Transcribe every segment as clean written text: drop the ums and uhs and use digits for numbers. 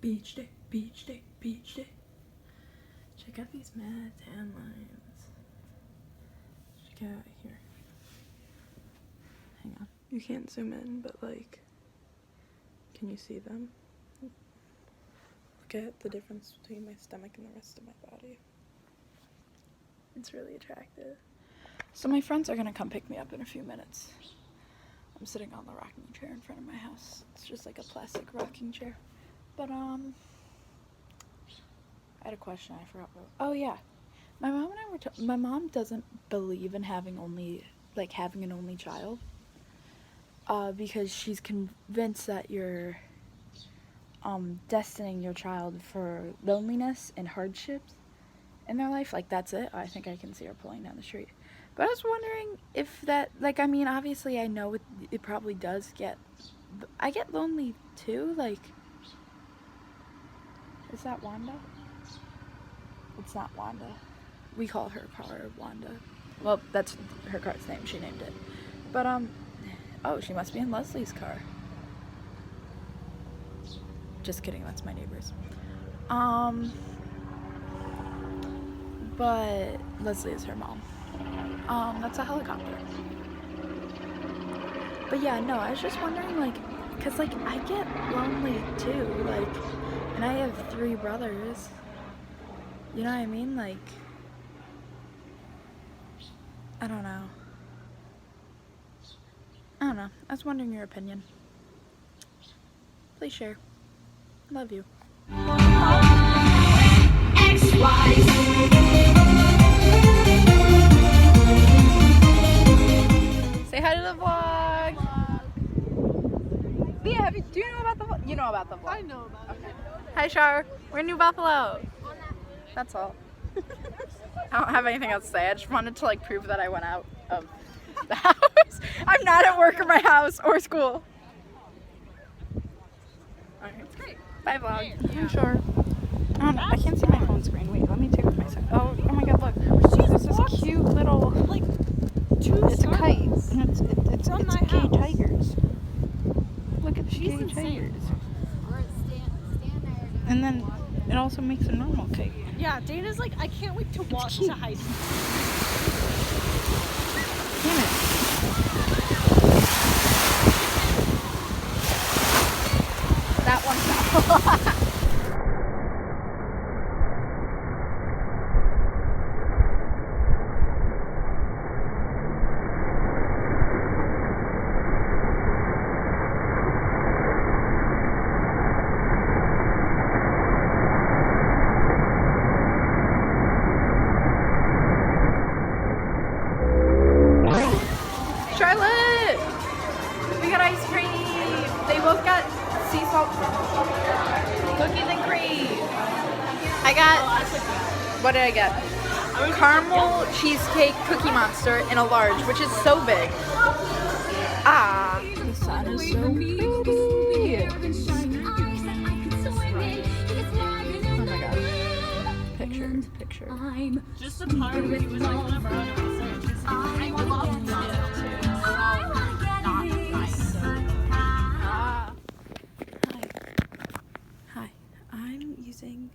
Beach day, beach day, beach day. Check out these mad tan lines. Check out here. Hang on. You can't zoom in, but like, can you see them? Look at the difference between my stomach and the rest of my body. It's really attractive. So my friends are gonna come pick me up in a few minutes. I'm sitting on the rocking chair in front of my house. It's just like a plastic rocking chair. But I had a question. I forgot. Oh yeah, my mom and I were. My mom doesn't believe in having an only child. Because she's convinced that you're destining your child for loneliness and hardships in their life. Like, that's it. I think I can see her pulling down the street. But I was wondering if that, like, I mean, obviously I know it probably does I get lonely too. Like, is that Wanda? It's not Wanda. We call her car Wanda. Well, that's her car's name. She named it. But, oh, she must be in Leslie's car. Just kidding, that's my neighbor's. But Leslie is her mom. That's a helicopter. But yeah, no, I was just wondering, like, cause like I get lonely too, like, and I have 3 brothers. You know what I mean? Like, I don't know. I was wondering your opinion. Please share. Love you. Say hi to the vlog. Leah, do you know about the vlog? You know about the vlog. I know about it. Hi, Char. We're in New Buffalo. That's all. I don't have anything else to say. I just wanted to like prove that I went out of the house. I'm not at work or my house or school. Okay. It's great. Bye, vlog. I'm sure. I don't know. I can't see my phone screen. Wait, let me take off my set. Oh my God! Look, there's this cute little. Like 2 It's a kite, circles. and it's From my gay house. tigers. Look at the She's gay insane. tigers. And then it also makes a normal kite. Yeah, Dana's like, I can't wait to walk cute. to high school. Damn it. That one fell. Charlotte! We got ice cream. They both got sea salt cookies and cream. I got, what did I get? Caramel cheesecake cookie monster in a large, which is so big. Ah, the sun is so pretty. Oh my God. Picture. Just the part where he was like, whenever I was research, I love that too. Hi. I'm using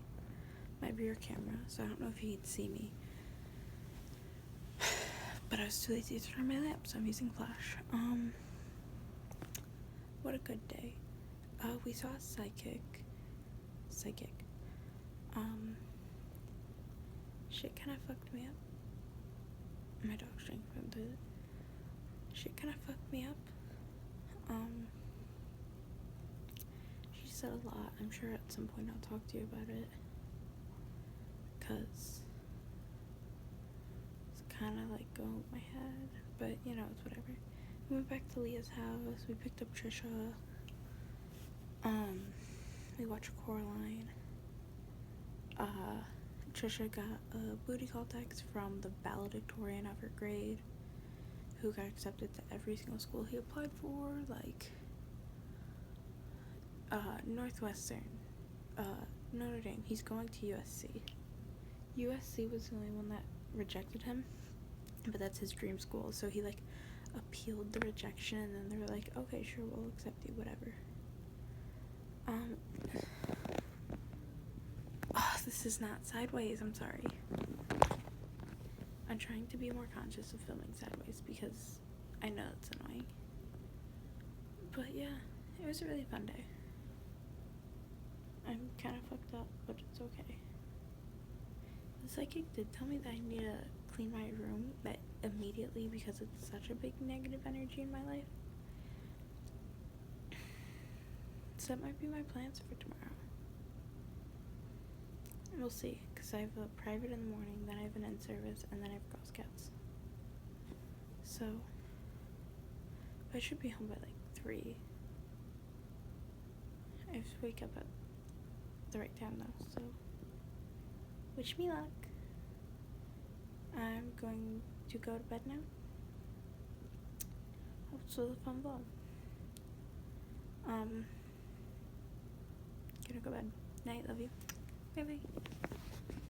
my rear camera, so I don't know if you can see me. But I was too lazy to turn on my lamp, so I'm using flash. What a good day. We saw a psychic. Shit kind of fucked me up. My dog's drinking from the toilet. Shit kind of fucked me up. She said a lot. I'm sure at some point I'll talk to you about it. Cause it's kind of like going with my head. But, you know, it's whatever. We went back to Leah's house. We picked up Trisha. We watched Coraline. Trisha got a booty call text from the valedictorian of her grade, who got accepted to every single school he applied for, like Northwestern, Notre Dame. He's going to USC. USC was the only one that rejected him, but that's his dream school, so he like appealed the rejection, and then they were like, okay, sure, we'll accept you, whatever. This is not sideways, I'm sorry. I'm trying to be more conscious of filming sideways because I know it's annoying. But yeah, it was a really fun day. I'm kind of fucked up, but it's okay. The psychic did tell me that I need to clean my room immediately because it's such a big negative energy in my life. So that might be my plans for tomorrow. We'll see, because I have a private in the morning, then I have an in-service, and then I have Girl Scouts. So, I should be home by like 3. I have to wake up at the right time though, so wish me luck. I'm going to go to bed now. Hope it's a fun vlog. Gonna go to bed. Night, love you. Bye bye.